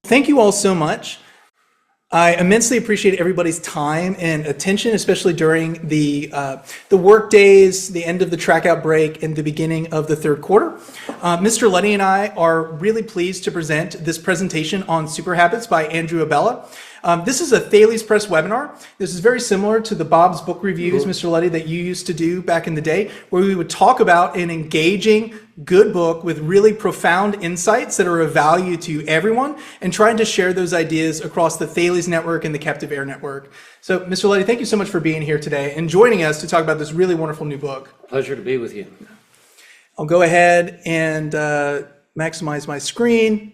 thank you all so much. I immensely appreciate everybody's time and attention, especially during the work days, the end of the track out break, and the beginning of the third quarter. Mr. Luddy and I are really pleased to present this presentation on Super Habits by Andrew Abela. This is a Thales Press webinar. This is very similar to the Bob's Book Reviews, Mr. Luddy, that you used to do back in the day, where we would talk about an engaging, good book with really profound insights that are of value to everyone, and trying to share those ideas across the Thales network and the Captive Air network. So, Mr. Luddy, thank you so much for being here today and joining us to talk about this really wonderful new book. Pleasure to be with you. I'll go ahead and maximize my screen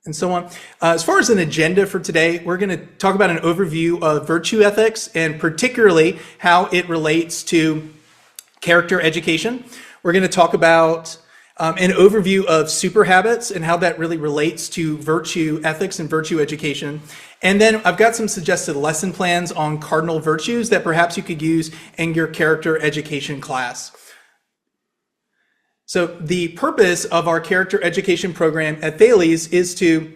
and so on. As far as an agenda for today, we're going to talk about an overview of virtue ethics and particularly how it relates to character education. We're going to talk about an overview of super habits and how that really relates to virtue ethics and virtue education. And then I've got some suggested lesson plans on cardinal virtues that perhaps you could use in your character education class. So the purpose of our character education program at Thales is to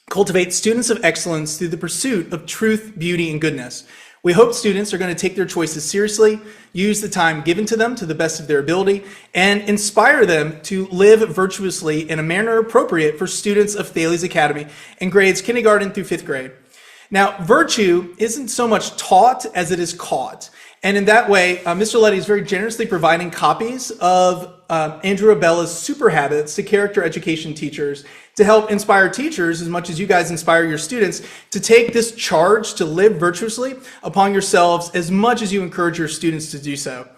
cultivate students of excellence through the pursuit of truth, beauty, and goodness. We hope students are going to take their choices seriously, use the time given to them to the best of their ability, and inspire them to live virtuously in a manner appropriate for students of Thales Academy in grades kindergarten through 5th grade. Now, virtue isn't so much taught as it is caught. And in that way, Mr. Luddy is very generously providing copies of Andrew Abela's Super Habits to character education teachers to help inspire teachers as much as you guys inspire your students to take this charge to live virtuously upon yourselves as much as you encourage your students to do so.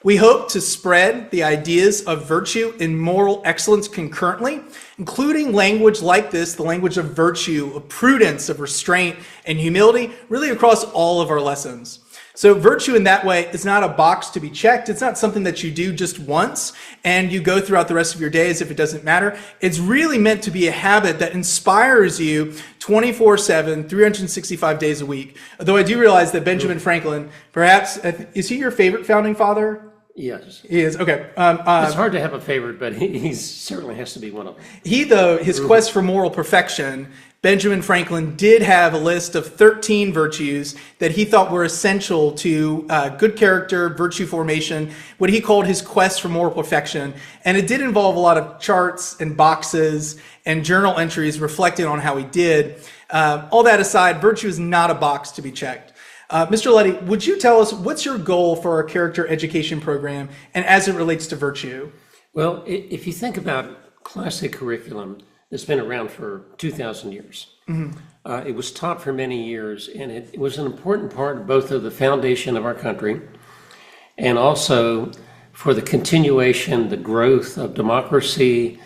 We hope to spread the ideas of virtue and moral excellence concurrently, including language like this, the language of virtue, of prudence, of restraint, and humility, really across all of our lessons. So virtue in that way is not a box to be checked. It's not something that you do just once and you go throughout the rest of your day as if it doesn't matter. It's really meant to be a habit that inspires you 24/7, 365 days a week. Although I do realize that Benjamin Franklin, perhaps, is he your favorite founding father? Yes. He is, okay. It's hard to have a favorite, but he certainly has to be one of them. He, though, his quest for moral perfection, Benjamin Franklin did have a list of 13 virtues that he thought were essential to good character, virtue formation, what he called his quest for moral perfection. And it did involve a lot of charts and boxes and journal entries reflecting on how he did. All that aside, virtue is not a box to be checked. Mr. Luddy, would you tell us what's your goal for our character education program and as it relates to virtue? Well, if you think about classic curriculum, it's been around for 2,000 years. It was taught for many years, and it was an important part of both of the foundation of our country and also for the continuation, the growth of democracy,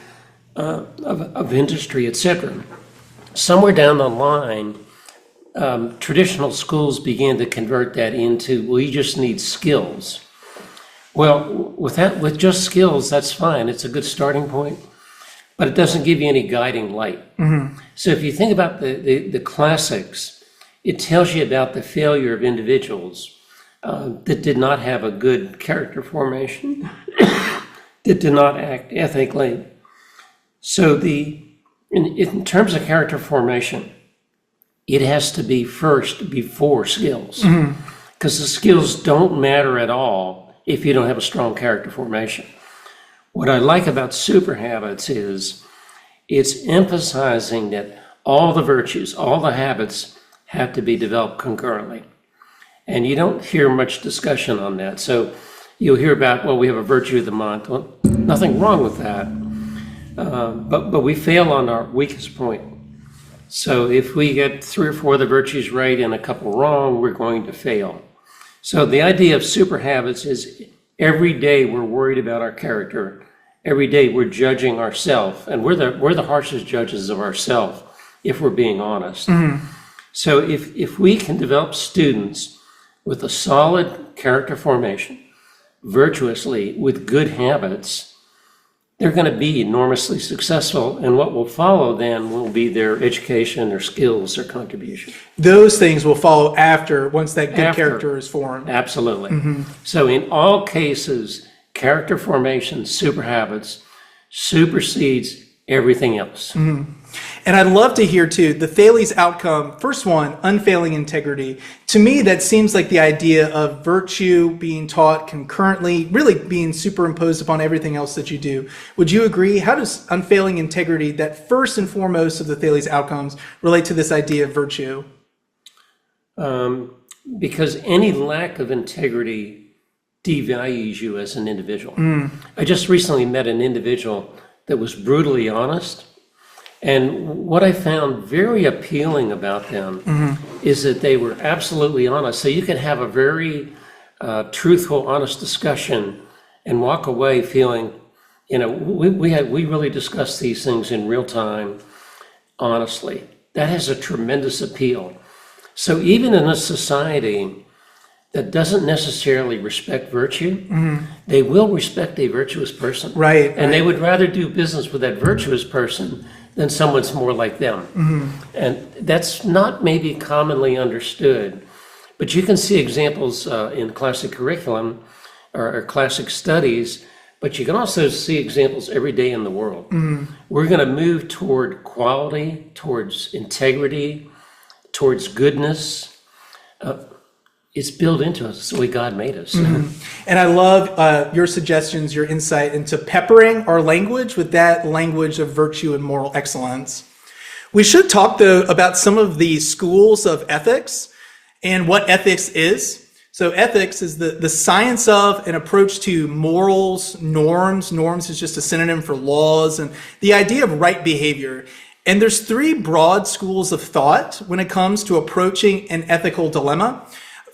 of industry, etc. Somewhere down the line, traditional schools began to convert that into, well, you just need skills. Well, with just skills, that's fine. It's a good starting point. But it doesn't give you any guiding light. So if you think about the classics, it tells you about the failure of individuals that did not have a good character formation, that did not act ethically. So in terms of character formation, it has to be first before skills, because the skills don't matter at all if you don't have a strong character formation. What I like about super habits is it's emphasizing that all the virtues, all the habits have to be developed concurrently. And you don't hear much discussion on that. So you'll hear about, well, we have a virtue of the month. Well, nothing wrong with that. But we fail on our weakest point. So if we get 3 or 4 of the virtues right and a couple wrong, we're going to fail. So the idea of super habits is every day we're worried about our character. Every day we're judging ourselves, and we're the harshest judges of ourselves if we're being honest. So if we can develop students with a solid character formation, virtuously, with good habits, they're going to be enormously successful, and what will follow then will be their education, their skills, their contribution. Those things will follow once that good character is formed. Absolutely. So in all cases, character formation, super habits, supersedes everything else. And I'd love to hear too, the Thales outcome, first one, unfailing integrity. To me, that seems like the idea of virtue being taught concurrently, really being superimposed upon everything else that you do. Would you agree? How does unfailing integrity, that first and foremost of the Thales outcomes, relate to this idea of virtue? Because any lack of integrity devalues you as an individual. I just recently met an individual that was brutally honest. And what I found very appealing about them is that they were absolutely honest. So you can have a very truthful, honest discussion and walk away feeling, we really discussed these things in real time, honestly. That has a tremendous appeal. So even in a society that doesn't necessarily respect virtue, they will respect a virtuous person. Right. And they would rather do business with that virtuous person than someone's more like them. And that's not maybe commonly understood, but you can see examples in classic curriculum or classic studies, but you can also see examples every day in the world. We're going to move toward quality, towards integrity, towards goodness. It's built into us. It's the way God made us. And I love your suggestions, your insight into peppering our language with that language of virtue and moral excellence. We should talk, though, about some of the schools of ethics and what ethics is. So ethics is the science of an approach to morals, norms. Norms is just a synonym for laws, and the idea of right behavior. And there's three broad schools of thought when it comes to approaching an ethical dilemma.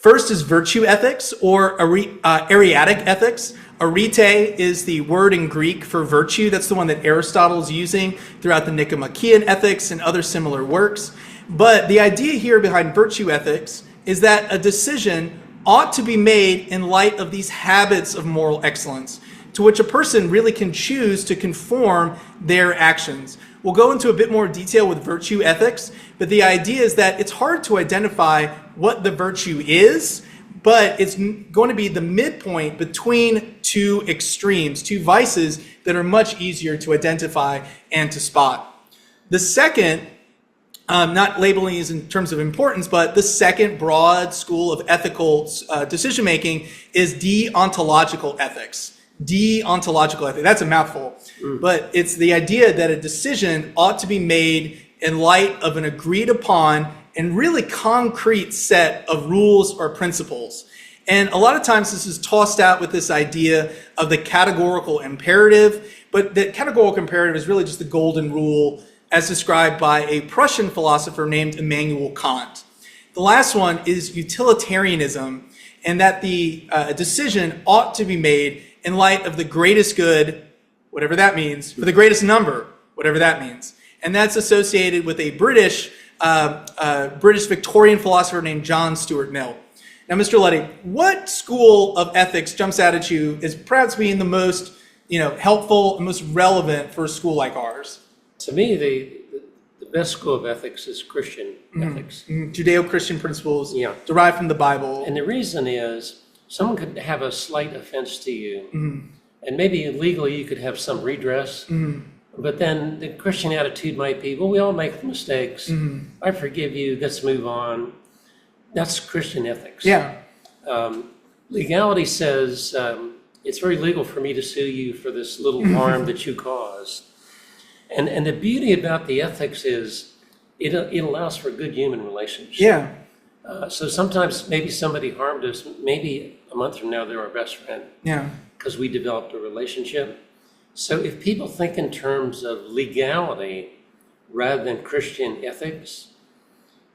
First is virtue ethics, or Ariatic ethics. Arete is the word in Greek for virtue. That's the one that Aristotle's using throughout the Nicomachean Ethics and other similar works. But the idea here behind virtue ethics is that a decision ought to be made in light of these habits of moral excellence, to which a person really can choose to conform their actions. We'll go into a bit more detail with virtue ethics, but the idea is that it's hard to identify what the virtue is, but it's going to be the midpoint between two extremes, two vices that are much easier to identify and to spot. The second, not labeling these in terms of importance, but the second broad school of ethical decision-making is deontological ethics. Deontological ethics, that's a mouthful, but it's the idea that a decision ought to be made in light of an agreed upon and really concrete set of rules or principles. And a lot of times this is tossed out with this idea of the categorical imperative, but the categorical imperative is really just the golden rule as described by a Prussian philosopher named Immanuel Kant. The last one is utilitarianism, and that the decision ought to be made in light of the greatest good, whatever that means, for the greatest number, whatever that means. And that's associated with a British Victorian philosopher named John Stuart Mill. Now, Mr. Luddy, what school of ethics jumps out at you as perhaps being the most, helpful and most relevant for a school like ours? To me, the best school of ethics is Christian ethics. Judeo-Christian principles Yeah. derived from the Bible. And the reason is someone could have a slight offense to you, and maybe legally you could have some redress, but then the Christian attitude might be, well, we all make mistakes. I forgive you. Let's move on. That's Christian ethics. Yeah. Legality says it's very legal for me to sue you for this little harm that you caused. And the beauty about the ethics is it allows for good human relationships. Yeah. So sometimes maybe somebody harmed us. Maybe a month from now they're our best friend. Yeah. Because we developed a relationship. So if people think in terms of legality rather than Christian ethics,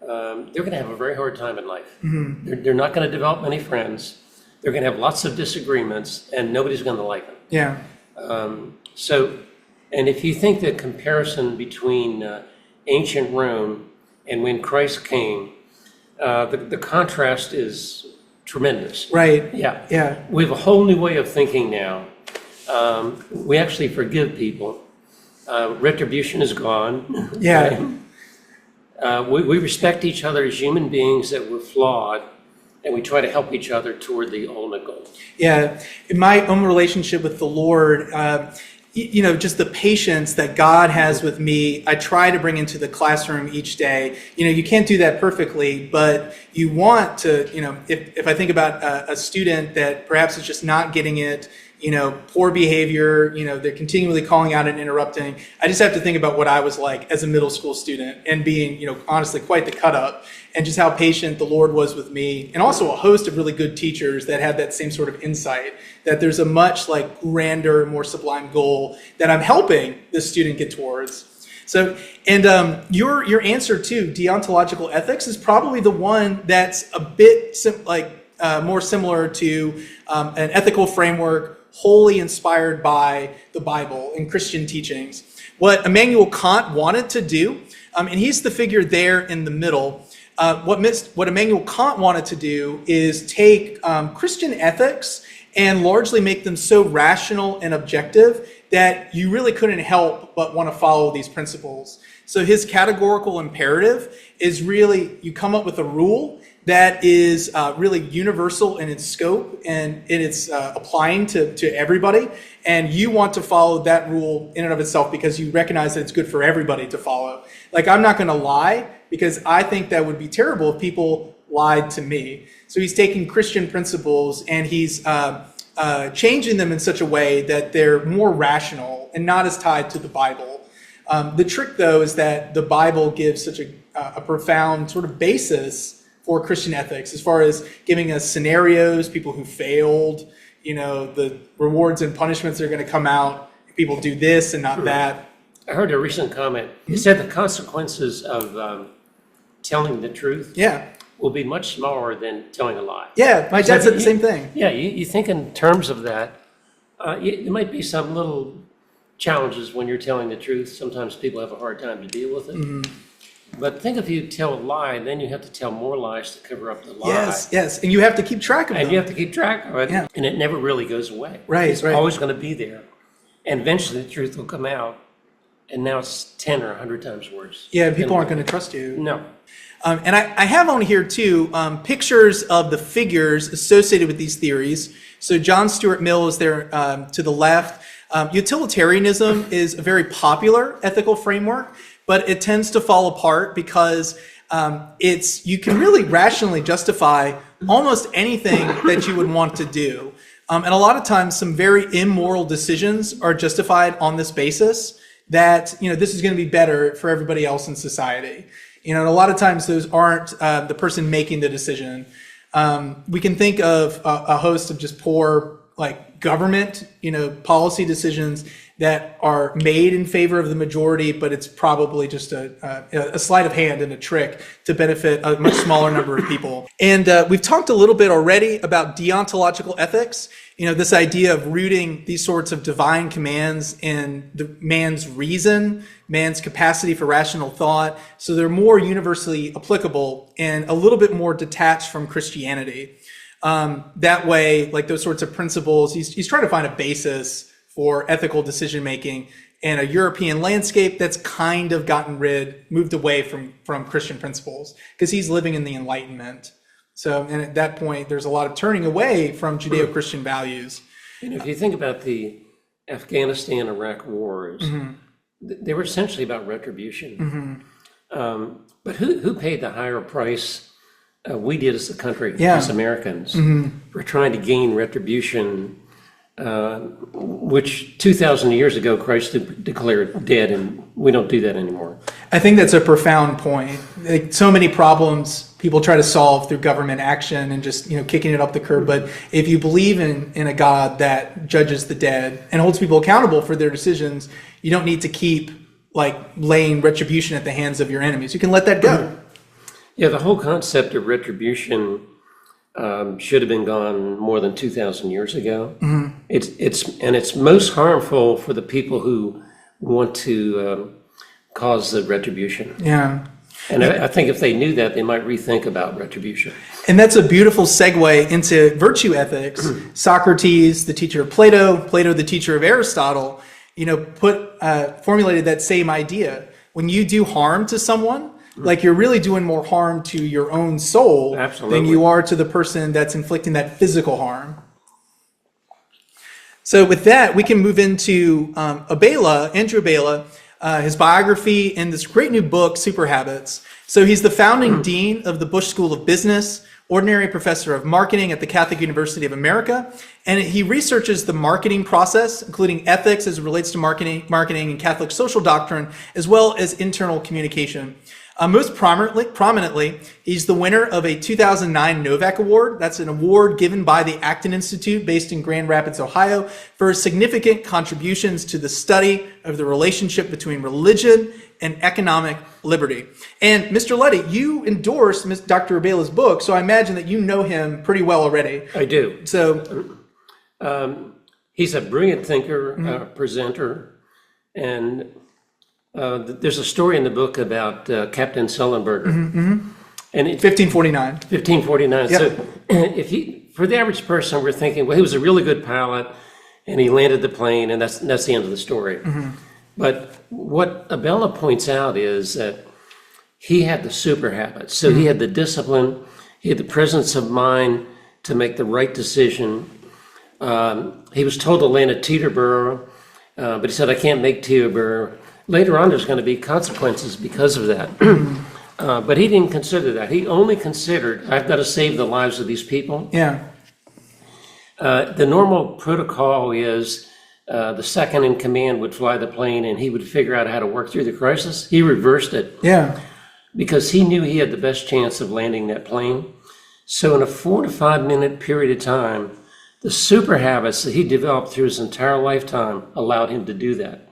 they're going to have a very hard time in life. They're not going to develop many friends. They're going to have lots of disagreements, and nobody's going to like them. Yeah. And if you think the comparison between ancient Rome and when Christ came, the contrast is tremendous. Right. Yeah. Yeah. We have a whole new way of thinking now. We actually forgive people. Retribution is gone. Yeah. Right? We respect each other as human beings that we're flawed, and we try to help each other toward the ultimate goal. Yeah. In my own relationship with the Lord, just the patience that God has with me, I try to bring into the classroom each day. You can't do that perfectly, but you want to, if I think about a student that perhaps is just not getting it, poor behavior, they're continually calling out and interrupting. I just have to think about what I was like as a middle school student and being, honestly quite the cut up, and just how patient the Lord was with me, and also a host of really good teachers that had that same sort of insight that there's a much grander, more sublime goal that I'm helping the student get towards. So, and your answer to deontological ethics is probably the one that's a bit more similar to an ethical framework wholly inspired by the Bible and Christian teachings. What Immanuel Kant wanted to do, and he's the figure there in the middle, what Immanuel Kant wanted to do is take Christian ethics and largely make them so rational and objective that you really couldn't help but want to follow these principles. So his categorical imperative is really, you come up with a rule that is really universal in its scope and in its applying to everybody, and you want to follow that rule in and of itself because you recognize that it's good for everybody to follow. I'm not going to lie because I think that would be terrible if people lied to me. So he's taking Christian principles and he's changing them in such a way that they're more rational and not as tied to the Bible. The trick, though, is that the Bible gives such a profound sort of basis for Christian ethics, as far as giving us scenarios, people who failed, the rewards and punishments that are going to come out if people do this and not that. I heard a recent comment. It said the consequences of telling the truth will be much smaller than telling a lie. Yeah, my dad said the same thing. Yeah, you think in terms of that. There might be some little challenges when you're telling the truth. Sometimes people have a hard time to deal with it. Mm-hmm. But think if you tell a lie, then you have to tell more lies to cover up the lie. Yes, and you have to keep track of them. And you have to keep track of it, and it never really goes away. Right, it's always going to be there. And eventually the truth will come out, and now it's 10 or 100 times worse. Yeah, people aren't going to trust you. No. And I have on here, too, pictures of the figures associated with these theories. So John Stuart Mill is there to the left. Utilitarianism is a very popular ethical framework, but it tends to fall apart because you can really rationally justify almost anything that you would want to do. And a lot of times some very immoral decisions are justified on this basis that, this is going to be better for everybody else in society. And a lot of times those aren't the person making the decision. We can think of a host of just poor, government, policy decisions that are made in favor of the majority, but it's probably just a sleight of hand and a trick to benefit a much smaller number of people. And we've talked a little bit already about deontological ethics, this idea of rooting these sorts of divine commands in man's reason, man's capacity for rational thought, so they're more universally applicable and a little bit more detached from Christianity. That way, those sorts of principles, he's trying to find a basis for ethical decision-making in a European landscape that's kind of moved away from Christian principles, because he's living in the Enlightenment. So, and at that point, there's a lot of turning away from Judeo-Christian values. If you think about the Afghanistan-Iraq wars, they were essentially about retribution. But who paid the higher price? We did as a country, as Americans, for trying to gain retribution, which 2,000 years ago Christ declared dead, and we don't do that anymore. I think that's a profound point. So many problems people try to solve through government action and just kicking it up the curb. But if you believe in a God that judges the dead and holds people accountable for their decisions, you don't need to keep laying retribution at the hands of your enemies. You can let that go. Yeah, the whole concept of retribution should have been gone more than 2,000 years ago. It's most harmful for the people who want to cause the retribution. Yeah. And I think if they knew that, they might rethink about retribution. And that's a beautiful segue into virtue ethics. Socrates, the teacher of Plato, the teacher of Aristotle, formulated that same idea. When you do harm to someone, you're really doing more harm to your own soul than you are to the person that's inflicting that physical harm. So with that, we can move into Abela, Andrew Abela, his biography, and this great new book, Super Habits. So he's the founding dean of the Busch School of Business, ordinary professor of marketing at the Catholic University of America, and he researches the marketing process, including ethics as it relates to marketing and Catholic social doctrine, as well as internal communication. Most prominently, he's the winner of a 2009 Novak Award. That's an award given by the Acton Institute based in Grand Rapids, Ohio, for significant contributions to the study of the relationship between religion and economic liberty. And Mr. Luddy, you endorsed Dr. Abela's book, so I imagine that you know him pretty well already. I do. So he's a brilliant thinker, presenter, and there's a story in the book about Captain Sullenberger, and 1549. 1549. Yep. So, for the average person, we're thinking, well, he was a really good pilot, and he landed the plane, and that's the end of the story. But what Abela points out is that he had the super habits. So he had the discipline, he had the presence of mind to make the right decision. He was told to land at Teterboro, but he said, I can't make Teterboro. Later on, there's going to be consequences because of that. But he didn't consider that. He only considered, I've got to save the lives of these people. Yeah. The normal protocol is the second in command would fly the plane and he would figure out how to work through the crisis. He reversed it. Yeah. Because he knew he had the best chance of landing that plane. So in a 4 to 5 minute period of time, the super habits that he developed through his entire lifetime allowed him to do that.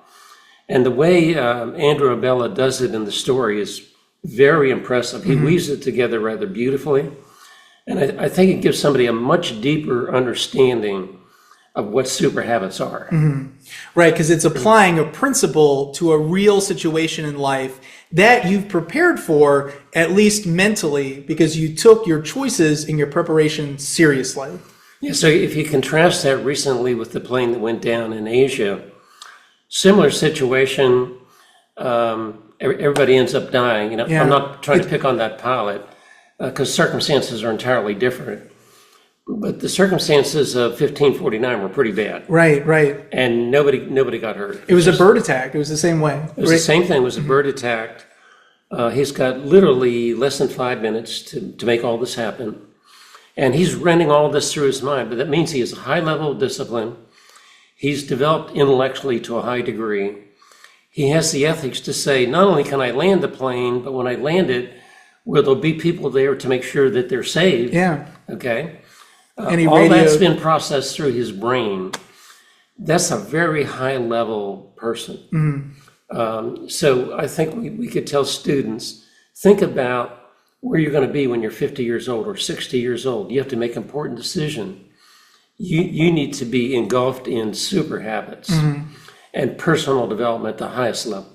And the way Andrew Abela does it in the story is very impressive. He weaves it together rather beautifully. And I think it gives somebody a much deeper understanding of what super habits are. Right, because it's applying a principle to a real situation in life that you've prepared for, at least mentally, because you took your choices and your preparation seriously. Yeah, so if you contrast that recently with the plane that went down in Asia, similar situation, everybody ends up dying. You know, Yeah. I'm not trying to pick on that pilot because circumstances are entirely different. But the circumstances of 1549 were pretty bad. Right, right. And nobody got hurt. It was a bird attack. It was the same way. It was the same thing. It was a bird attack. He's got literally less than 5 minutes to make all this happen. And he's running all this through his mind. But that means he has a high level of discipline. He's developed intellectually to a high degree. He has the ethics to say, not only can I land the plane, but when I land it, will there be people there to make sure that they're saved? Yeah. Okay. And he all that's radioed. been processed through his brain. That's a very high level person. So I think we could tell students, think about where you're going to be when you're 50 years old or 60 years old. You have to make an important decision. You need to be engulfed in super habits and personal development at the highest level.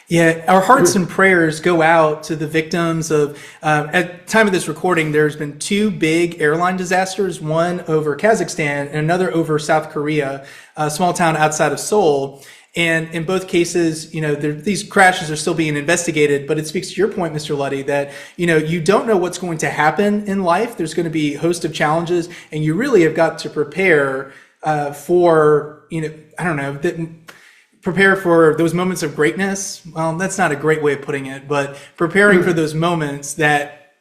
Yeah, our hearts and prayers go out to the victims of, at the time of this recording, there's been 2 big airline disasters, one over Kazakhstan and another over South Korea, a small town outside of Seoul. And in both cases, you know, these crashes are still being investigated, but it speaks to your point, Mr. Luddy, that, you know, you don't know what's going to happen in life. There's going to be a host of challenges, and you really have got to prepare for, you know, I don't know, prepare for those moments of greatness. Well, that's not a great way of putting it, but preparing for those moments that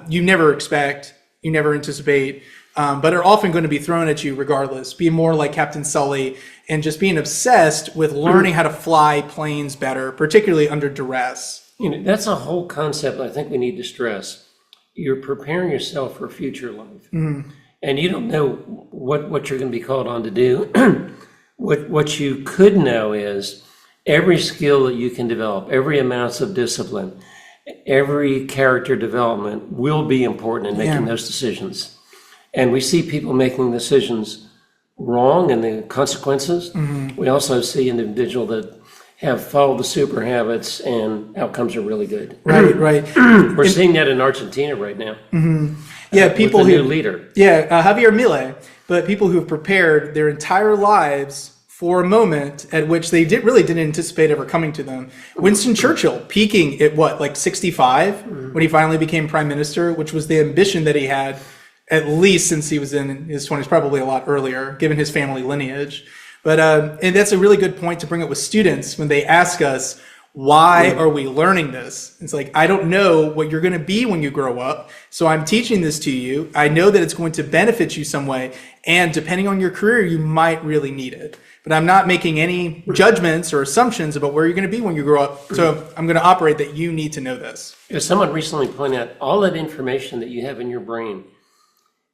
you never expect, you never anticipate, but are often going to be thrown at you regardless. Be more like Captain Sully and just being obsessed with learning how to fly planes better, particularly under duress. You know, that's a whole concept I think we need to stress. You're preparing yourself for future life. And you don't know what you're going to be called on to do. What you could know is every skill that you can develop, every amount of discipline, every character development will be important in making those decisions. And we see people making decisions wrong and the consequences. We also see an individual that have followed the super habits and outcomes are really good. Right. We're seeing that in Argentina right now. Yeah, people with a who new leader. Yeah, Javier Milei, but people who have prepared their entire lives for a moment at which they really didn't anticipate ever coming to them. Winston Churchill peaking at what, like 65 when he finally became prime minister, which was the ambition that he had at least since he was in his 20s, probably a lot earlier, given his family lineage. But and that's a really good point to bring up with students when they ask us, why are we learning this? It's like, I don't know what you're going to be when you grow up, so I'm teaching this to you. I know that it's going to benefit you some way, and depending on your career, you might really need it. But I'm not making any judgments or assumptions about where you're going to be when you grow up. So I'm going to operate that you need to know this. As someone recently pointed out, all that information that you have in your brain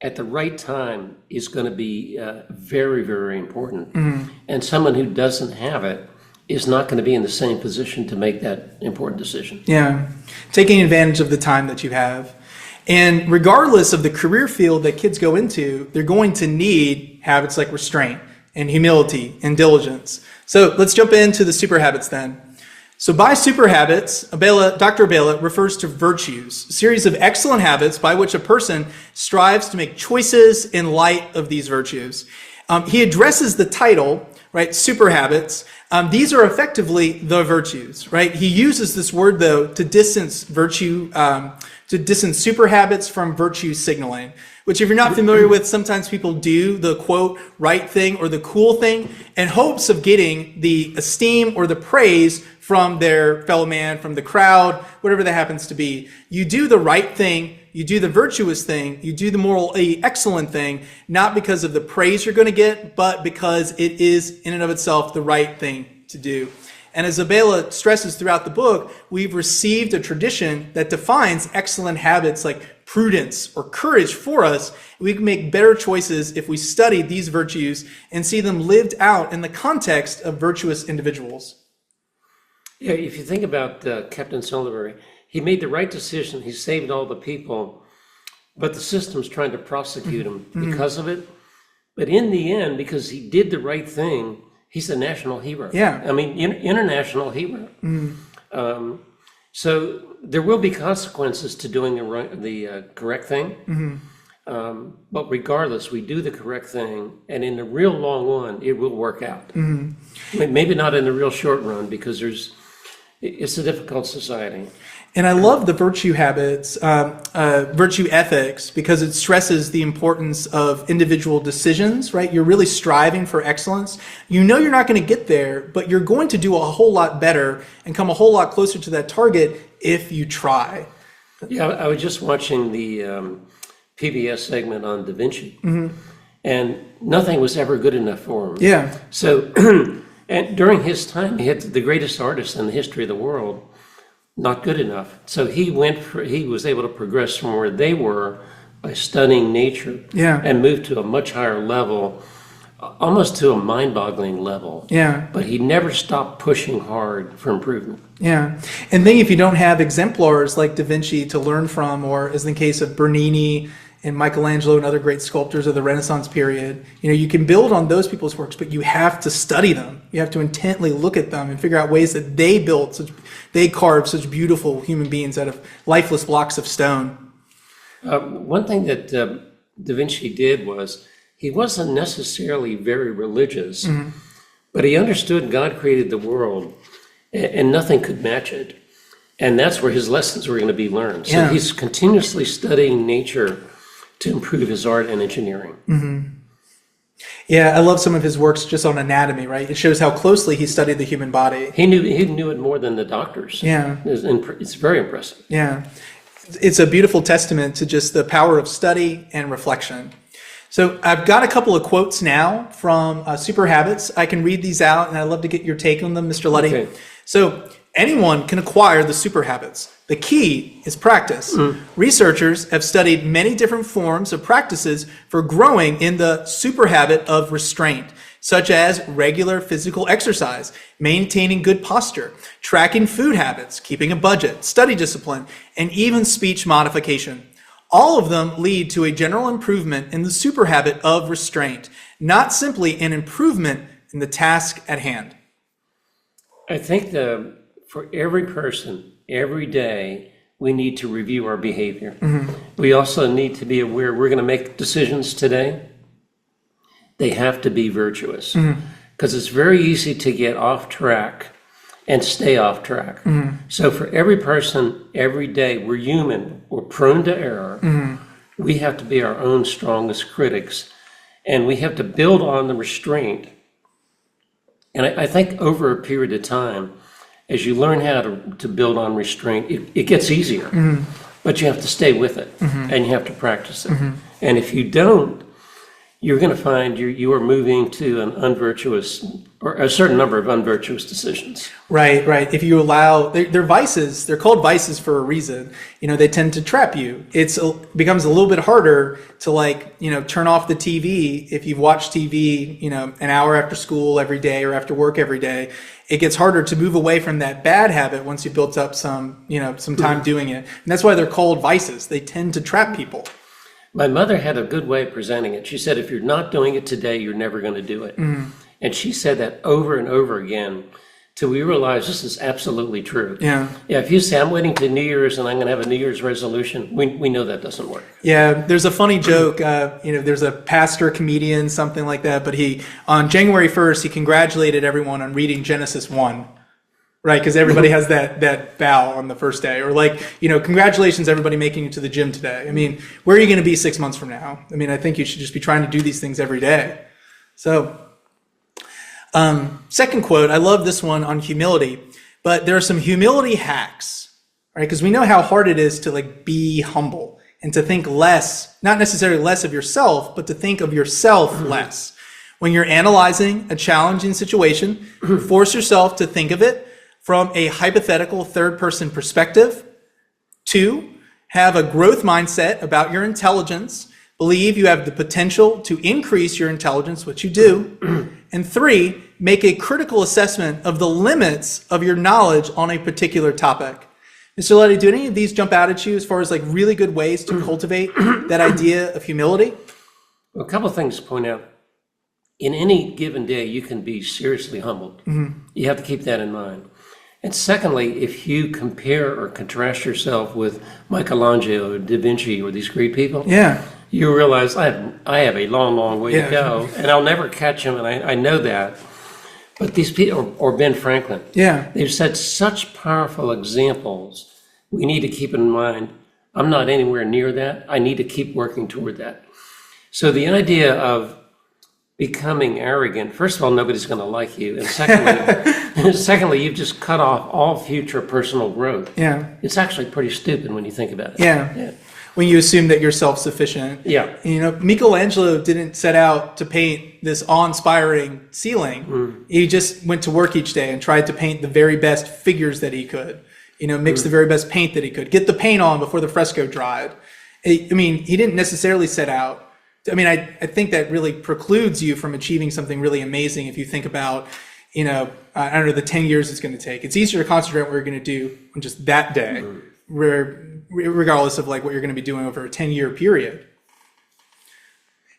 at the right time is going to be very, very important. And someone who doesn't have it is not going to be in the same position to make that important decision. Yeah, taking advantage of the time that you have. And regardless of the career field that kids go into, they're going to need habits like restraint and humility and diligence. So let's jump into the super habits then. So by super habits, Dr. Abela refers to virtues, a series of excellent habits by which a person strives to make choices in light of these virtues. He addresses the title, right, super habits. These are effectively the virtues, right? He uses this word, though, to distance super habits from virtue signaling, which if you're not familiar with, sometimes people do the quote, right thing or the cool thing in hopes of getting the esteem or the praise from their fellow man, from the crowd, whatever that happens to be. You do the right thing, you do the virtuous thing, you do the morally excellent thing, not because of the praise you're going to get, but because it is in and of itself the right thing to do. And as Abela stresses throughout the book, we've received a tradition that defines excellent habits like prudence or courage for us. We can make better choices if we study these virtues and see them lived out in the context of virtuous individuals. Yeah, if you think about Captain Silverberry, he made the right decision. He saved all the people, but the system's trying to prosecute him because of it. But in the end, because he did the right thing, he's a national hero. Yeah. I mean, international hero. So there will be consequences to doing the correct thing. But regardless, we do the correct thing, and in the real long run, it will work out. Maybe not in the real short run, because it's a difficult society. And I love the virtue habits, virtue ethics, because it stresses the importance of individual decisions, right? You're really striving for excellence. You know you're not going to get there, but you're going to do a whole lot better and come a whole lot closer to that target if you try. Yeah, I was just watching the PBS segment on Da Vinci, and nothing was ever good enough for him. Yeah. So, and during his time, he had the greatest artists in the history of the world. Not good enough. So he was able to progress from where they were by studying nature and move to a much higher level, almost to a mind-boggling level. Yeah. But he never stopped pushing hard for improvement. Yeah. And then if you don't have exemplars like Da Vinci to learn from, or as in the case of Bernini and Michelangelo and other great sculptors of the Renaissance period, you can build on those people's works, but you have to study them. You have to intently look at them and figure out ways that they carved such beautiful human beings out of lifeless blocks of stone. One thing that Da Vinci did was he wasn't necessarily very religious, but he understood God created the world and nothing could match it. And that's where his lessons were going to be learned. So he's continuously studying nature to improve his art and engineering. Yeah, I love some of his works just on anatomy, right? It shows how closely he studied the human body. He knew it more than the doctors. Yeah. It's very impressive. Yeah. It's a beautiful testament to just the power of study and reflection. So I've got a couple of quotes now from Super Habits. I can read these out, and I'd love to get your take on them, Mr. Luddy. Okay. So anyone can acquire the super habits. The key is practice. Researchers have studied many different forms of practices for growing in the super habit of restraint, such as regular physical exercise, maintaining good posture, tracking food habits, keeping a budget, study discipline, and even speech modification. All of them lead to a general improvement in the super habit of restraint, not simply an improvement in the task at hand. I think for every person, every day, we need to review our behavior. We also need to be aware we're going to make decisions today. They have to be virtuous, because it's very easy to get off track and stay off track. So for every person, every day, we're human, we're prone to error. We have to be our own strongest critics, and we have to build on the restraint And I think over a period of time, as you learn how to build on restraint, it gets easier. But you have to stay with it, and you have to practice it. And if you don't, you're going to find you are moving to an unvirtuous, or a certain number of unvirtuous decisions. Right, right. If you allow, they're vices, they're called vices for a reason. They tend to trap you. It becomes a little bit harder to turn off the TV. If you've watched TV, an hour after school every day or after work every day, it gets harder to move away from that bad habit once you've built up some time doing it. And that's why they're called vices. They tend to trap people. My mother had a good way of presenting it. She said, if you're not doing it today, you're never going to do it. And she said that over and over again till we realized this is absolutely true. Yeah, if you say, I'm waiting to New Year's and I'm going to have a New Year's resolution, we know that doesn't work. Yeah, there's a funny joke. There's a pastor, comedian, something like that, but on January 1st, he congratulated everyone on reading Genesis 1. Right, because everybody has that vow on the first day. Or congratulations, everybody making it to the gym today. I mean, where are you going to be 6 months from now? I mean, I think you should just be trying to do these things every day. So, second quote, I love this one on humility, but there are some humility hacks, right? Because we know how hard it is to be humble and to think less, not necessarily less of yourself, but to think of yourself less. When you're analyzing a challenging situation, force yourself to think of it from a hypothetical third-person perspective. 2, have a growth mindset about your intelligence. Believe you have the potential to increase your intelligence, which you do. And 3, make a critical assessment of the limits of your knowledge on a particular topic. Mr. Luddy, do any of these jump out at you as far as really good ways to cultivate that idea of humility? Well, a couple of things to point out. In any given day, you can be seriously humbled. You have to keep that in mind. And secondly, if you compare or contrast yourself with Michelangelo or Da Vinci or these great people, you realize I have a long, long way to go, and I'll never catch him, and I know that. But these people, or Ben Franklin, they've set such powerful examples. We need to keep in mind, I'm not anywhere near that. I need to keep working toward that. So the idea of becoming arrogant, first of all, nobody's going to like you. And secondly, you've just cut off all future personal growth. It's actually pretty stupid when you think about it. When you assume that you're self-sufficient. Michelangelo didn't set out to paint this awe-inspiring ceiling. He just went to work each day and tried to paint the very best figures that he could. Mix the very best paint that he could. Get the paint on before the fresco dried. He didn't necessarily set out. I think that really precludes you from achieving something really amazing if you think about, I don't know, the 10 years it's going to take. It's easier to concentrate on what you're going to do on just that day, regardless of what you're going to be doing over a 10-year period.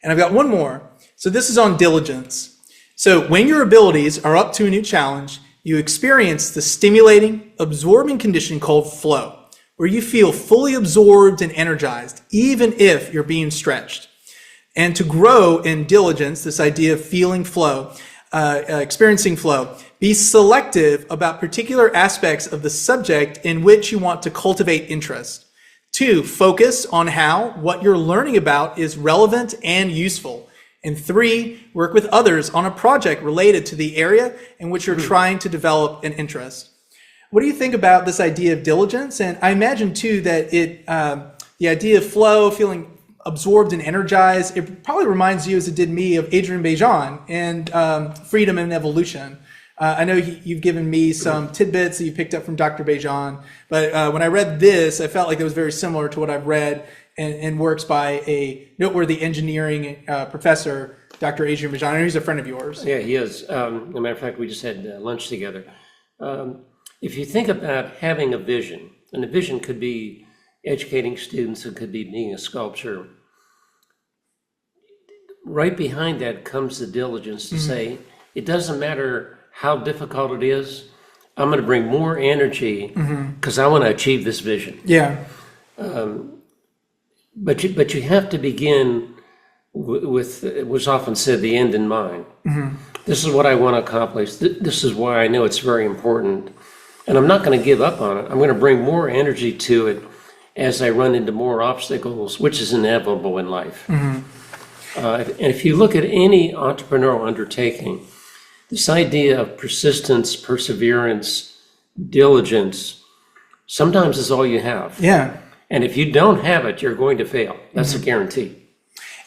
And I've got one more. So this is on diligence. So when your abilities are up to a new challenge, you experience the stimulating, absorbing condition called flow, where you feel fully absorbed and energized, even if you're being stretched. And to grow in diligence, this idea of feeling flow, experiencing flow, be selective about particular aspects of the subject in which you want to cultivate interest. 2, focus on how what you're learning about is relevant and useful. And 3, work with others on a project related to the area in which you're trying to develop an interest. What do you think about this idea of diligence? And I imagine too that the idea of flow, feeling absorbed and energized, it probably reminds you, as it did me, of Adrian Bejan and Freedom and Evolution. I know you've given me some tidbits that you picked up from Dr. Bejan, but when I read this, I felt like it was very similar to what I've read in works by a noteworthy engineering professor, Dr. Adrian Bejan. I know he's a friend of yours. Yeah, he is. As a matter of fact, we just had lunch together. If you think about having a vision, and a vision could be educating students, it could be being a sculptor. Right behind that comes the diligence to say, it doesn't matter how difficult it is, I'm going to bring more energy because I want to achieve this vision. But you have to begin with what's often said, the end in mind. This is what I want to accomplish. This is why I know it's very important. And I'm not going to give up on it. I'm going to bring more energy to it as I run into more obstacles, which is inevitable in life. And if you look at any entrepreneurial undertaking, This idea of persistence, perseverance, diligence, sometimes is all you have. Yeah. And if you don't have it, you're going to fail. That's a guarantee.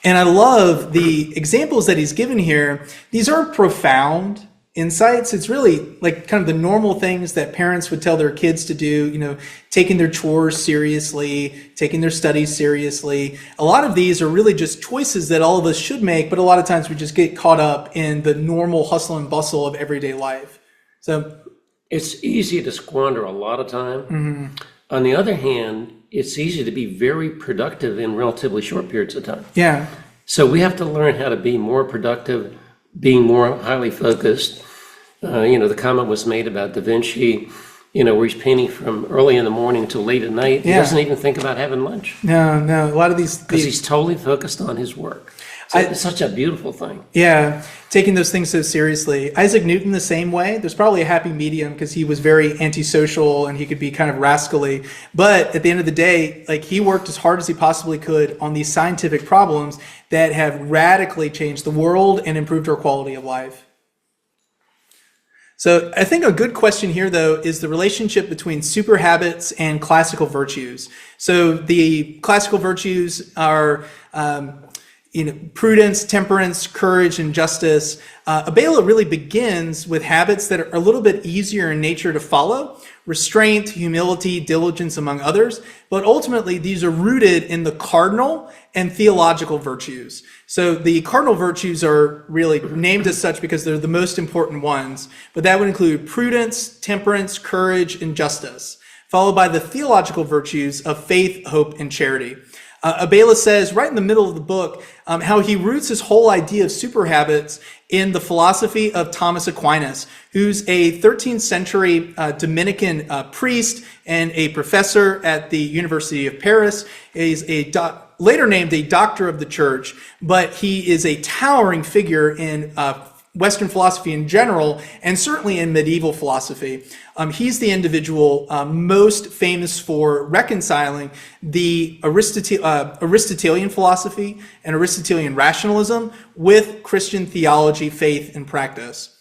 And I love the examples that he's given here. These aren't profound insights. It's really like kind of the normal things that parents would tell their kids to do, taking their chores seriously, taking their studies seriously. A lot of these are really just choices that all of us should make, but a lot of times we just get caught up in the normal hustle and bustle of everyday life. So it's easy to squander a lot of time. On the other hand, it's easy to be very productive in relatively short periods of time. yeah. So we have to learn how to be more productive, being more highly focused. The comment was made about Da Vinci, where he's painting from early in the morning till late at night. He doesn't even think about having lunch. No. A lot of these because he's totally focused on his work. So it's such a beautiful thing. Yeah, taking those things so seriously. Isaac Newton the same way. There's probably a happy medium because he was very antisocial and he could be kind of rascally. But at the end of the day, like he worked as hard as he possibly could on these scientific problems that have radically changed the world and improved our quality of life. So I think a good question here, though, is the relationship between super habits and classical virtues. So the classical virtues are prudence, temperance, courage, and justice. Abela really begins with habits that are a little bit easier in nature to follow: restraint, humility, diligence, among others. But ultimately, these are rooted in the cardinal and theological virtues. So the cardinal virtues are really named as such because they're the most important ones. But that would include prudence, temperance, courage, and justice, followed by the theological virtues of faith, hope, and charity. Abela says right in the middle of the book how he roots his whole idea of super habits in the philosophy of Thomas Aquinas, who's a 13th century Dominican priest and a professor at the University of Paris. He's later named a doctor of the church, but he is a towering figure in Western philosophy in general, and certainly in medieval philosophy. He's the individual most famous for reconciling the Aristotelian philosophy and Aristotelian rationalism with Christian theology, faith, and practice.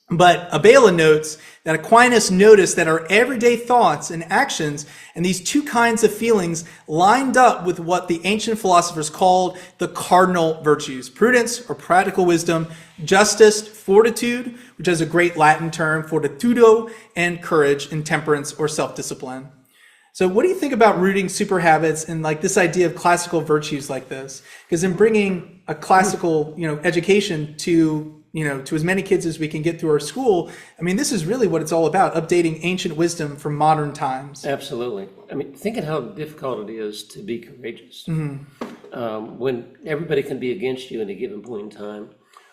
But Abela notes that Aquinas noticed that our everyday thoughts and actions and these two kinds of feelings lined up with what the ancient philosophers called the cardinal virtues: prudence, or practical wisdom; justice, fortitude, which is a great Latin term, fortitudo; and courage, and temperance, or self-discipline. So what do you think about rooting super habits and like this idea of classical virtues like this? Because in bringing a classical, education to as many kids as we can get through our school, I mean, this is really what it's all about: updating ancient wisdom for modern times. Absolutely. I mean, think of how difficult it is to be courageous. When everybody can be against you at a given point in time,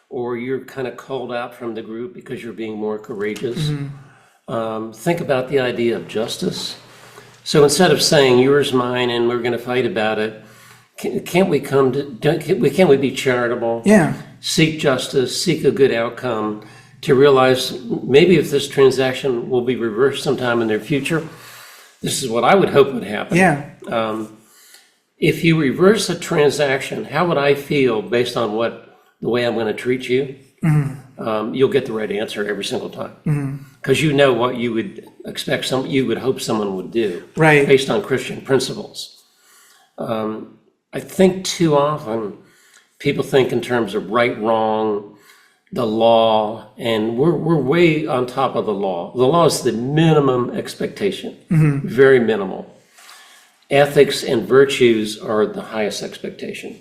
or you're kind of called out from the group because you're being more courageous. Think about the idea of justice. So instead of saying yours, mine, and we're going to fight about it, can't we be charitable? Yeah. Seek justice, seek a good outcome, to realize maybe if this transaction will be reversed sometime in their future, this is what I would hope would happen. Yeah. If you reverse a transaction, how would I feel based on the way I'm going to treat you? You'll get the right answer every single time, because you know what you would expect you would hope someone would do, right, based on Christian principles. I think too often people think in terms of right, wrong, the law, and we're way on top of the law. The law is the minimum expectation, very minimal. Ethics and virtues are the highest expectation,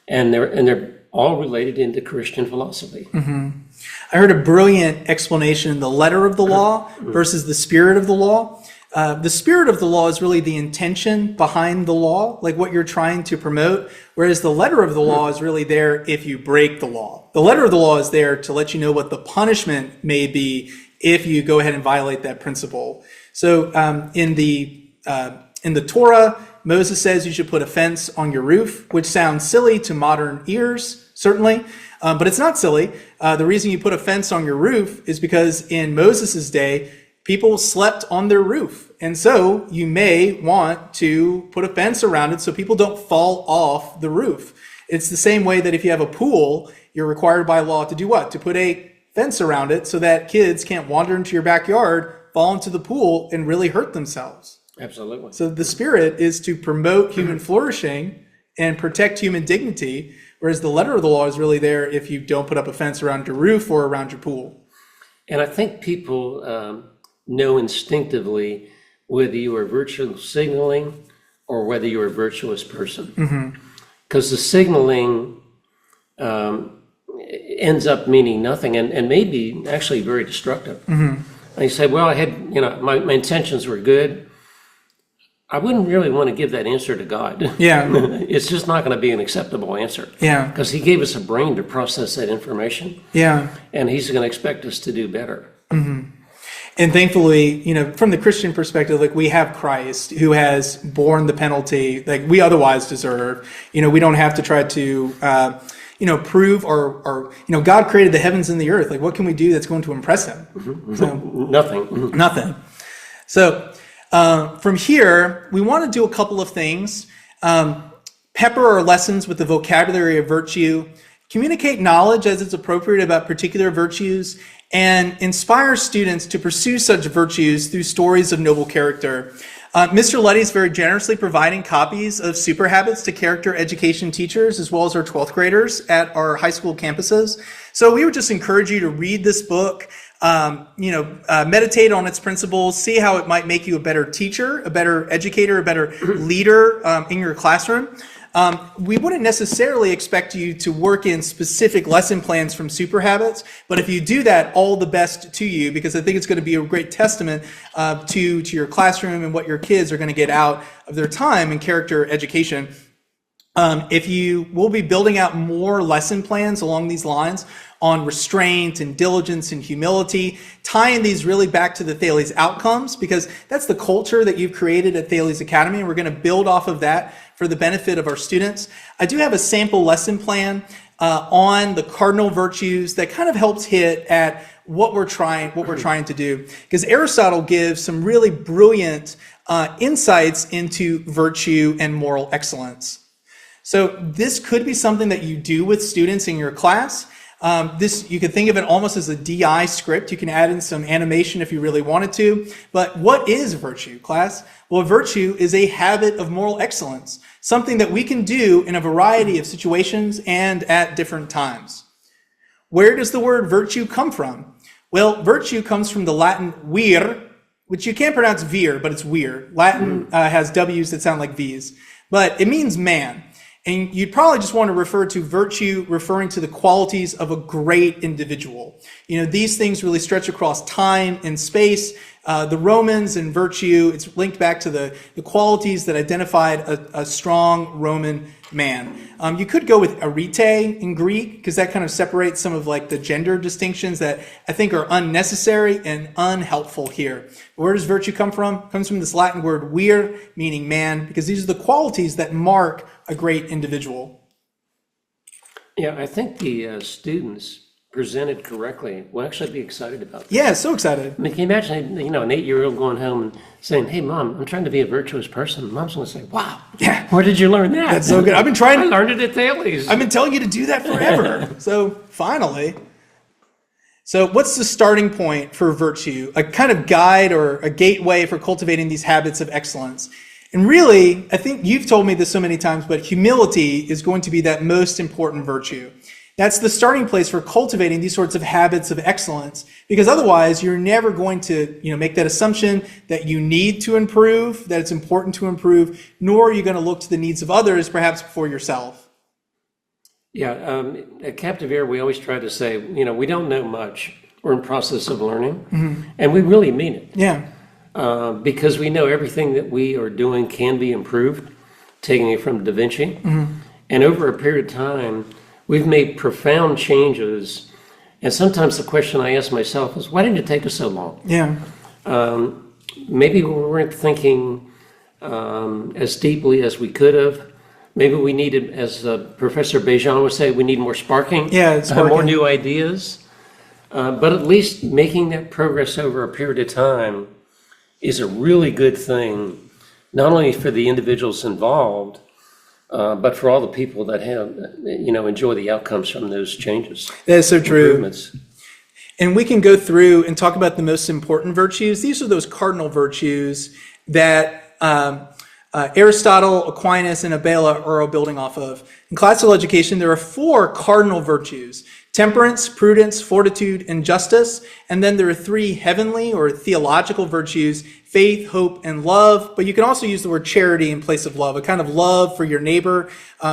and they're all related into Christian philosophy. I heard a brilliant explanation: the letter of the law versus the spirit of the law. The spirit of the law is really the intention behind the law, like what you're trying to promote, whereas the letter of the law is really there if you break the law. The letter of the law is there to let you know what the punishment may be if you go ahead and violate that principle. So in the Torah, Moses says you should put a fence on your roof, which sounds silly to modern ears, certainly, but it's not silly. The reason you put a fence on your roof is because in Moses' day, people slept on their roof. And so you may want to put a fence around it so people don't fall off the roof. It's the same way that if you have a pool, you're required by law to do what? To put a fence around it so that kids can't wander into your backyard, fall into the pool, and really hurt themselves. Absolutely. So the spirit is to promote human flourishing and protect human dignity, whereas the letter of the law is really there if you don't put up a fence around your roof or around your pool. And I think people know instinctively whether you are virtue signaling or whether you're a virtuous person. Because the signaling ends up meaning nothing and may be actually very destructive. And you say, well, I had, my intentions were good. I wouldn't really want to give that answer to God. Yeah. It's just not going to be an acceptable answer. Yeah. Because he gave us a brain to process that information. Yeah. And he's going to expect us to do better. And thankfully, from the Christian perspective, like we have Christ who has borne the penalty like we otherwise deserve. We don't have to try to, prove or God created the heavens and the earth. Like what can we do that's going to impress him? So, Nothing. Nothing. So from here, we want to do a couple of things. Pepper our lessons with the vocabulary of virtue, communicate knowledge as it's appropriate about particular virtues, and inspire students to pursue such virtues through stories of noble character. Mr. Luddy is very generously providing copies of Super Habits to character education teachers as well as our 12th graders at our high school campuses. So we would just encourage you to read this book, meditate on its principles, see how it might make you a better teacher, a better educator, a better leader in your classroom. We wouldn't necessarily expect you to work in specific lesson plans from Super Habits, but if you do that, all the best to you, because I think it's going to be a great testament to your classroom and what your kids are going to get out of their time in character education. If you will be building out more lesson plans along these lines on restraint and diligence and humility, tying these really back to the Thales outcomes, because that's the culture that you've created at Thales Academy, and we're going to build off of that for the benefit of our students. I do have a sample lesson plan on the cardinal virtues that kind of helps hit at what we're trying to do, because Aristotle gives some really brilliant insights into virtue and moral excellence. So this could be something that you do with students in your class. You could think of it almost as a DI script. You can add in some animation if you really wanted to. But what is virtue, class? Well, virtue is a habit of moral excellence, something that we can do in a variety of situations and at different times. Where does the word virtue come from? Well, virtue comes from the Latin vir, which you can't pronounce vir, but it's wir. Latin has W's that sound like V's, but it means man. And you'd probably just want to refer to virtue referring to the qualities of a great individual. These things really stretch across time and space. The Romans and virtue, it's linked back to the qualities that identified a strong Roman man. You could go with arete in Greek, because that kind of separates some of like the gender distinctions that I think are unnecessary and unhelpful here. Where does virtue come from? It comes from this Latin word vir, meaning man, because these are the qualities that mark a great individual. Yeah, I think the students presented correctly will actually be excited about this. Yeah, so excited. I mean, can you imagine, an 8-year-old going home and saying, "Hey, Mom, I'm trying to be a virtuous person." Mom's going to say, "Wow, yeah, where did you learn that?" That's so good. I learned it at Thales. I've been telling you to do that forever. So finally. So what's the starting point for virtue? A kind of guide or a gateway for cultivating these habits of excellence. And really, I think you've told me this so many times, but humility is going to be that most important virtue. That's the starting place for cultivating these sorts of habits of excellence, because otherwise you're never going to, make that assumption that you need to improve, that it's important to improve, nor are you going to look to the needs of others, perhaps before yourself. Yeah, at Captive Air, we always try to say, we don't know much. We're in process of learning, and we really mean it. Yeah. Because we know everything that we are doing can be improved, taking it from Da Vinci. And over a period of time, we've made profound changes. And sometimes the question I ask myself is, why didn't it take us so long? Yeah. Maybe we weren't thinking as deeply as we could have. Maybe we needed, as Professor Bejan would say, we need more sparking, more new ideas. But at least making that progress over a period of time is a really good thing, not only for the individuals involved, but for all the people that have, enjoy the outcomes from those changes. That is so true. Improvements. And we can go through and talk about the most important virtues. These are those cardinal virtues that Aristotle, Aquinas, and Abela are all building off of. In classical education, there are 4 cardinal virtues: temperance, prudence, fortitude, and justice. And then there are 3 heavenly or theological virtues: faith, hope, and love. But you can also use the word charity in place of love, a kind of love for your neighbor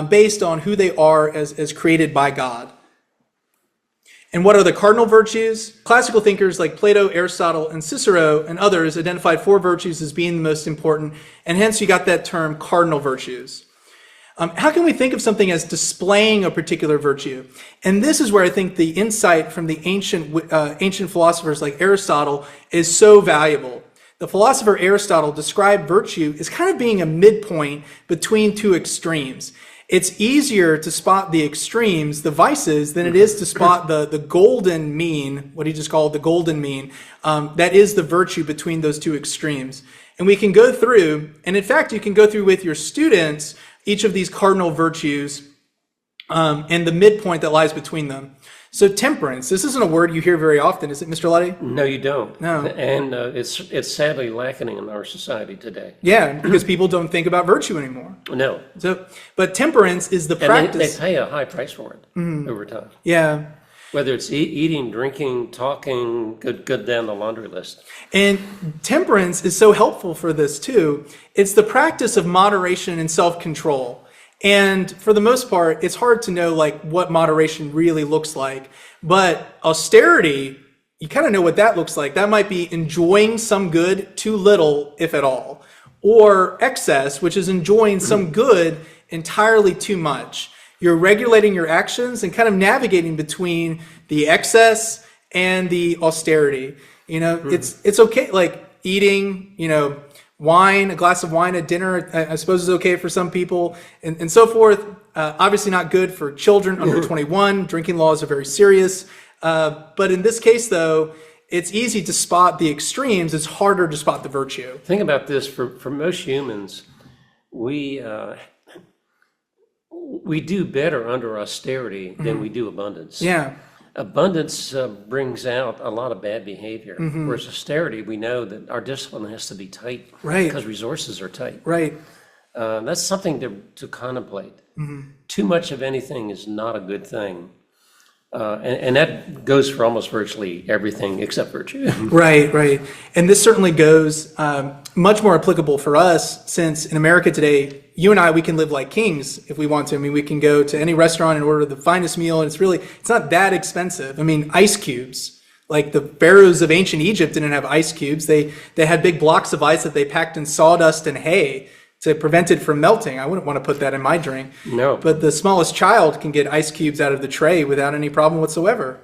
based on who they are as created by God. And what are the cardinal virtues? Classical thinkers like Plato, Aristotle, and Cicero, and others identified 4 virtues as being the most important, and hence you got that term cardinal virtues. How can we think of something as displaying a particular virtue? And this is where I think the insight from the ancient philosophers like Aristotle is so valuable. The philosopher Aristotle described virtue as kind of being a midpoint between 2 extremes. It's easier to spot the extremes, the vices, than it is to spot the golden mean, what he just called the golden mean. That is the virtue between those 2 extremes. And we can go through, and in fact, you can go through with your students each of these cardinal virtues and the midpoint that lies between them. So temperance, this isn't a word you hear very often, is it, Mr. Luddy? No, you don't. No. And it's sadly lacking in our society today. Yeah, because people don't think about virtue anymore. No. But temperance is the practice. They pay a high price for it over time. Yeah. Whether it's eating, drinking, talking, good down the laundry list. And temperance is so helpful for this too. It's the practice of moderation and self-control. And for the most part, it's hard to know like what moderation really looks like. But austerity, you kind of know what that looks like. That might be enjoying some good too little, if at all. Or excess, which is enjoying some good entirely too much. You're regulating your actions and kind of navigating between the excess and the austerity. You know, it's okay, like eating, you know, wine, a glass of wine at dinner, I suppose is okay for some people, and so forth. Obviously not good for children under 21. Drinking laws are very serious. But in this case, though, it's easy to spot the extremes. It's harder to spot the virtue. Think about this. For most humans, we do better under austerity than we do abundance. Yeah. Abundance brings out a lot of bad behavior, whereas austerity, we know that our discipline has to be tight, Right. because resources are tight. Right. That's something to contemplate. Too much of anything is not a good thing, and that goes for almost virtually everything except virtue. Right, right. And this certainly goes much more applicable for us, since in America today, you and I, we can live like kings if we want to. I mean, we can go to any restaurant and order the finest meal, and it's not that expensive. I mean, ice cubes, like the pharaohs of ancient Egypt didn't have ice cubes. They had big blocks of ice that they packed in sawdust and hay to prevent it from melting. I wouldn't want to put that in my drink. No. But the smallest child can get ice cubes out of the tray without any problem whatsoever.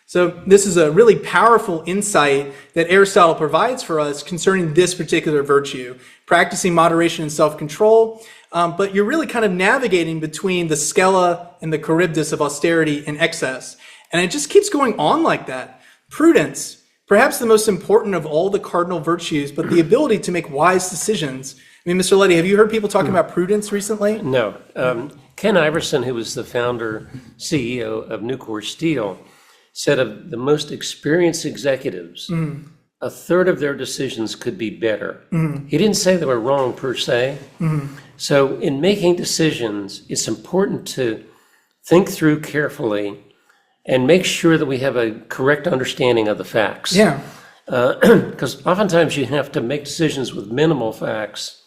So this is a really powerful insight that Aristotle provides for us concerning this particular virtue, practicing moderation and self-control, but you're really kind of navigating between the skela and the charybdis of austerity and excess. And it just keeps going on like that. Prudence, perhaps the most important of all the cardinal virtues, but the ability to make wise decisions. I mean, Mr. Luddy, have you heard people talking about prudence recently? No. Ken Iverson, who was the founder, CEO of Nucor Steel, said of the most experienced executives, a third of their decisions could be better. He didn't say they were wrong per se. So in making decisions, it's important to think through carefully and make sure that we have a correct understanding of the facts. Yeah. Because oftentimes you have to make decisions with minimal facts,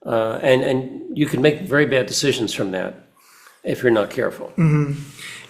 and you can make very bad decisions from that if you're not careful.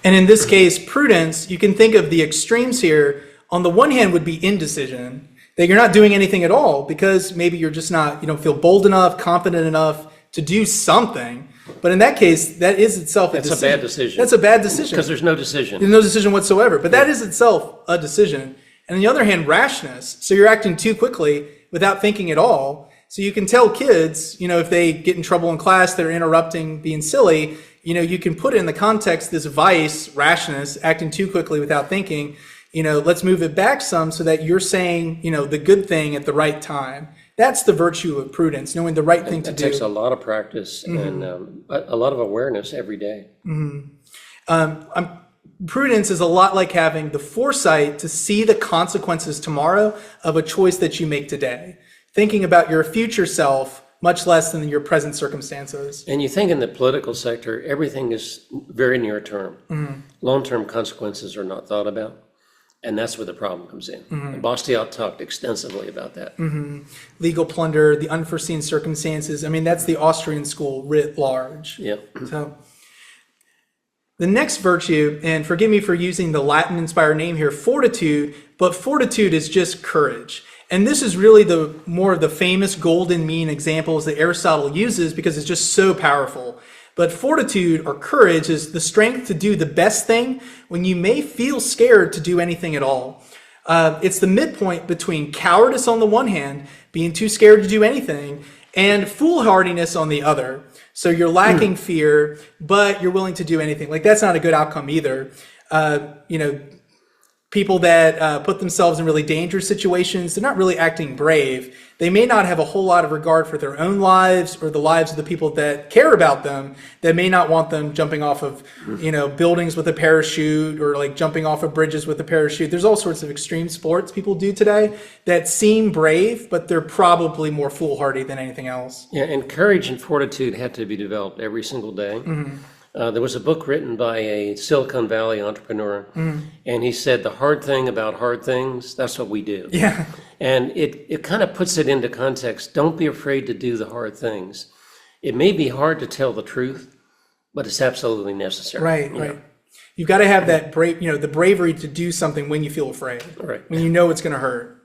And in this case, prudence, you can think of the extremes here. On the one hand would be indecision, that you're not doing anything at all because maybe you're just not, you don't feel bold enough, confident enough to do something. But in that case, that is itself a decision. That's a bad decision. That's a bad decision. Because there's no decision. There's no decision whatsoever. But that is itself a decision. And on the other hand, rashness. So you're acting too quickly without thinking at all. So you can tell kids, you know, if they get in trouble in class, they're interrupting, being silly, you know, you can put it in the context, this vice, rashness, acting too quickly without thinking, you know, let's move it back some so that you're saying, you know, the good thing at the right time. That's the virtue of prudence, knowing the right thing to do. It takes a lot of practice and a lot of awareness every day. Prudence is a lot like having the foresight to see the consequences tomorrow of a choice that you make today, thinking about your future self much less than your present circumstances. And you think in the political sector, everything is very near term. Long-term consequences are not thought about. And that's where the problem comes in. And Bastiat talked extensively about that. Legal plunder, the unforeseen circumstances. I mean, that's the Austrian school writ large. Yeah. So the next virtue, and forgive me for using the Latin-inspired name here, fortitude, but fortitude is just courage. And this is really the more of the famous golden mean examples that Aristotle uses because it's just so powerful. But fortitude or courage is the strength to do the best thing when you may feel scared to do anything at all. It's the midpoint between cowardice on the one hand, being too scared to do anything, and foolhardiness on the other. So you're lacking fear, but you're willing to do anything. Like, that's not a good outcome either. People that put themselves in really dangerous situations, they're not really acting brave. They may not have a whole lot of regard for their own lives or the lives of the people that care about them, that may not want them jumping off of, buildings with a parachute or like jumping off of bridges with a parachute. There's all sorts of extreme sports people do today that seem brave, but they're probably more foolhardy than anything else. Yeah, and courage and fortitude have to be developed every single day. There was a book written by a Silicon Valley entrepreneur, and he said the hard thing about hard things, that's what we do. Yeah. And it kind of puts it into context. Don't be afraid to do the hard things. It may be hard to tell the truth, but it's absolutely necessary. Right. You've got to have that the bravery to do something when you feel afraid, when you know it's going to hurt.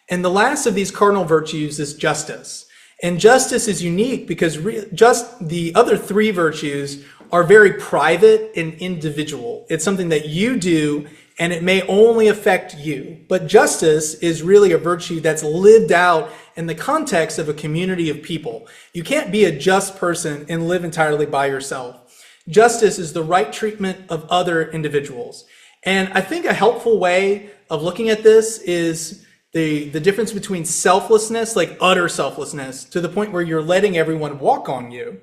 And the last of these cardinal virtues is justice. And justice is unique because just the other three virtues are very private and individual. It's something that you do, and it may only affect you. But justice is really a virtue that's lived out in the context of a community of people. You can't be a just person and live entirely by yourself. Justice is the right treatment of other individuals. And I think a helpful way of looking at this is the difference between selflessness, like utter selflessness, to the point where you're letting everyone walk on you,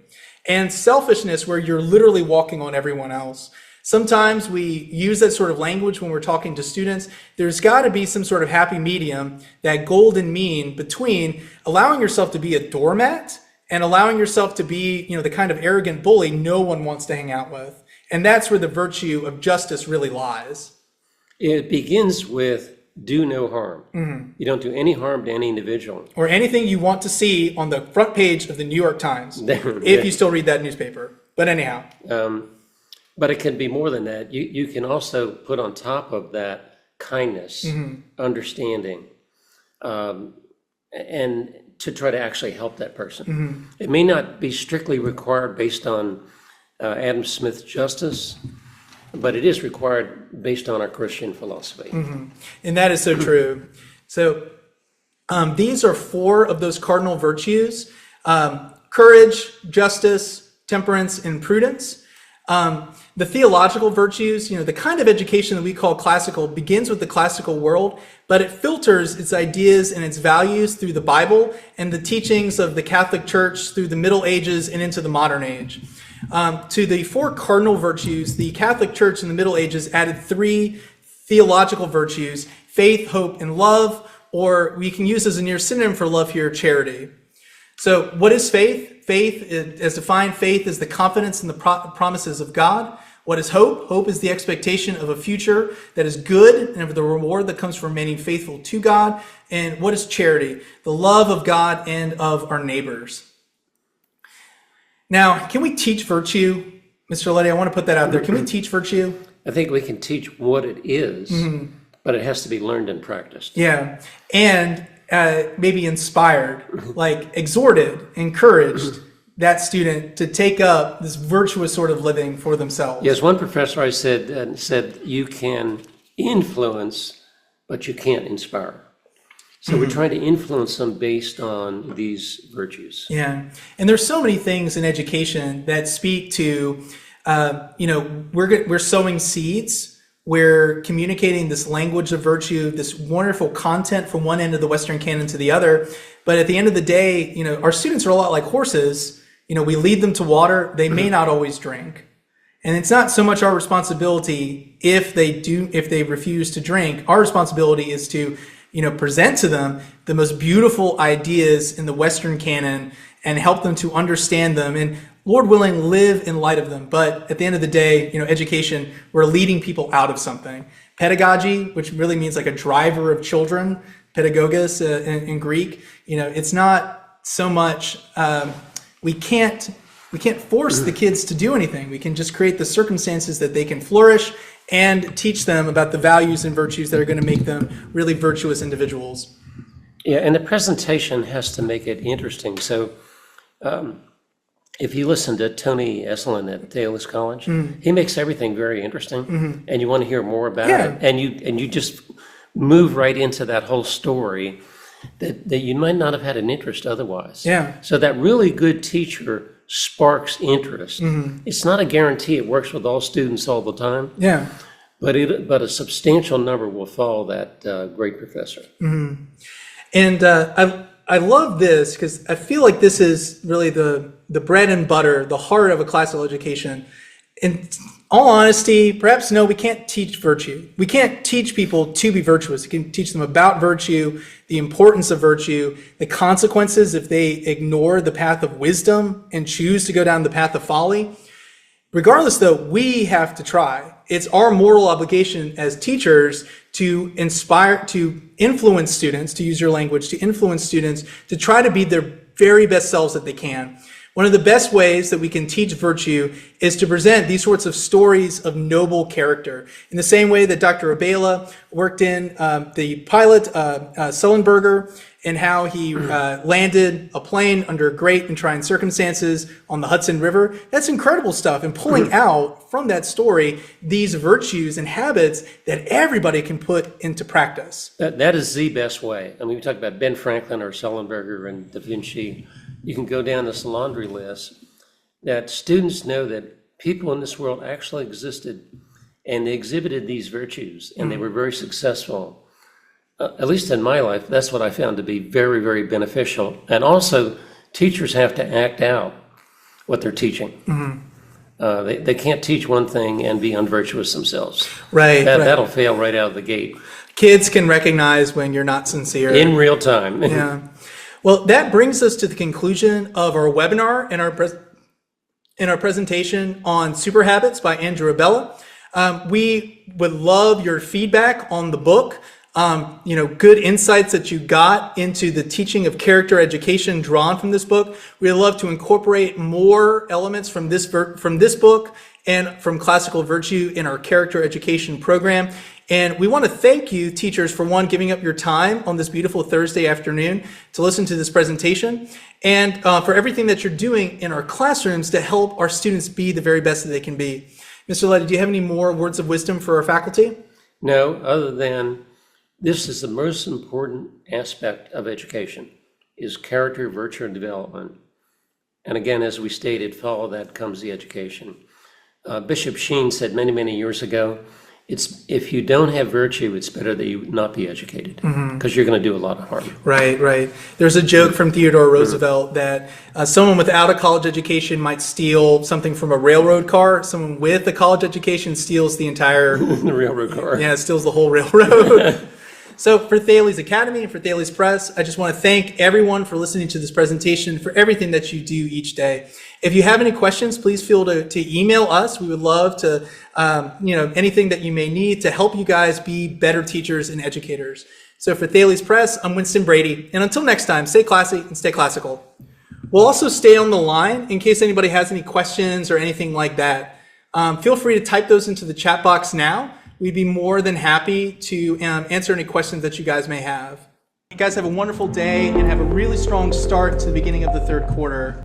and selfishness, where you're literally walking on everyone else. Sometimes we use that sort of language when we're talking to students. There's got to be some sort of happy medium, that golden mean between allowing yourself to be a doormat and allowing yourself to be, the kind of arrogant bully no one wants to hang out with. And that's where the virtue of justice really lies. It begins with do no harm. You don't do any harm to any individual. Or anything you want to see on the front page of the New York Times, if you still read that newspaper. But anyhow. But it can be more than that. You can also put on top of that kindness, understanding, and to try to actually help that person. It may not be strictly required based on Adam Smith's justice, but it is required based on our Christian philosophy. And that is so true. So these are four of those cardinal virtues: courage, justice, temperance, and prudence. The theological virtues, the kind of education that we call classical, begins with the classical world, but it filters its ideas and its values through the Bible and the teachings of the Catholic Church through the Middle Ages and into the modern age. To the four cardinal virtues, the Catholic Church in the Middle Ages added three theological virtues: faith, hope, and love, or we can use as a near synonym for love here, charity. So what is faith? Faith, as defined, faith is the confidence in the promises of God. What is hope? Hope is the expectation of a future that is good and of the reward that comes from remaining faithful to God. And what is charity? The love of God and of our neighbors. Now, can we teach virtue? Mr. Luddy, I want to put that out there. Can we teach virtue? I think we can teach what it is, but it has to be learned and practiced. Yeah, and maybe inspired, like exhorted, encouraged that student to take up this virtuous sort of living for themselves. Yes, one professor I said you can influence, but you can't inspire. So we're trying to influence them based on these virtues. Yeah, and there's so many things in education that speak to, we're sowing seeds. We're communicating this language of virtue, this wonderful content from one end of the Western canon to the other. But at the end of the day, our students are a lot like horses. We lead them to water. They may not always drink. And it's not so much our responsibility if they refuse to drink. Our responsibility is to, present to them the most beautiful ideas in the Western canon and help them to understand them and, Lord willing, live in light of them. But at the end of the day, education, we're leading people out of something. Pedagogy, which really means like a driver of children, pedagogos in Greek, it's not so much, we can't force the kids to do anything. We can just create the circumstances that they can flourish and teach them about the values and virtues that are going to make them really virtuous individuals. Yeah, and the presentation has to make it interesting. So if you listen to Tony Esselin at Thales College, he makes everything very interesting, and you want to hear more about it, and you just move right into that whole story that you might not have had an interest otherwise. Yeah. So that really good teacher sparks interest. It's not a guarantee it works with all students all the time. Yeah. But a substantial number will follow that great professor. And I love this because I feel like this is really the bread and butter, the heart of a classical education. In all honesty, perhaps no, we can't teach virtue. We can't teach people to be virtuous. We can teach them about virtue, the importance of virtue, the consequences if they ignore the path of wisdom and choose to go down the path of folly. Regardless, though, we have to try. It's our moral obligation as teachers to inspire, to influence students, to use your language, to influence students to try to be their very best selves that they can. One of the best ways that we can teach virtue is to present these sorts of stories of noble character. In the same way that Dr. Abela worked in the pilot, Sullenberger, and how he landed a plane under great and trying circumstances on the Hudson River. That's incredible stuff. And pulling out from that story these virtues and habits that everybody can put into practice. That is the best way. I mean, we talk about Ben Franklin or Sullenberger and Da Vinci. You can go down this laundry list that students know that people in this world actually existed and they exhibited these virtues and they were very successful. At least in my life, that's what I found to be very, very beneficial. And also, teachers have to act out what they're teaching. They can't teach one thing and be unvirtuous themselves. Right. That'll fail right out of the gate. Kids can recognize when you're not sincere. In real time. Yeah. Well, that brings us to the conclusion of our webinar and our presentation on Super Habits by Andrew Abela. We would love your feedback on the book. Good insights that you got into the teaching of character education drawn from this book. We'd love to incorporate more elements from this book and from classical virtue in our character education program. And we want to thank you, teachers, for giving up your time on this beautiful Thursday afternoon to listen to this presentation, and for everything that you're doing in our classrooms to help our students be the very best that they can be. Mr. Luddy, do you have any more words of wisdom for our faculty? No, other than this is the most important aspect of education, is character, virtue, and development. And again, as we stated, follow that comes the education. Bishop Sheen said many, many years ago, if you don't have virtue, it's better that you not be educated, because you're going to do a lot of harm. Right. There's a joke from Theodore Roosevelt that someone without a college education might steal something from a railroad car. Someone with a college education steals the entire... The railroad car. Yeah, steals the whole railroad. So for Thales Academy and for Thales Press, I just want to thank everyone for listening to this presentation, for everything that you do each day. If you have any questions, please feel to email us. We would love to, anything that you may need to help you guys be better teachers and educators. So for Thales Press, I'm Winston Brady. And until next time, stay classy and stay classical. We'll also stay on the line in case anybody has any questions or anything like that. Feel free to type those into the chat box now. We'd be more than happy to answer any questions that you guys may have. You guys have a wonderful day and have a really strong start to the beginning of the third quarter.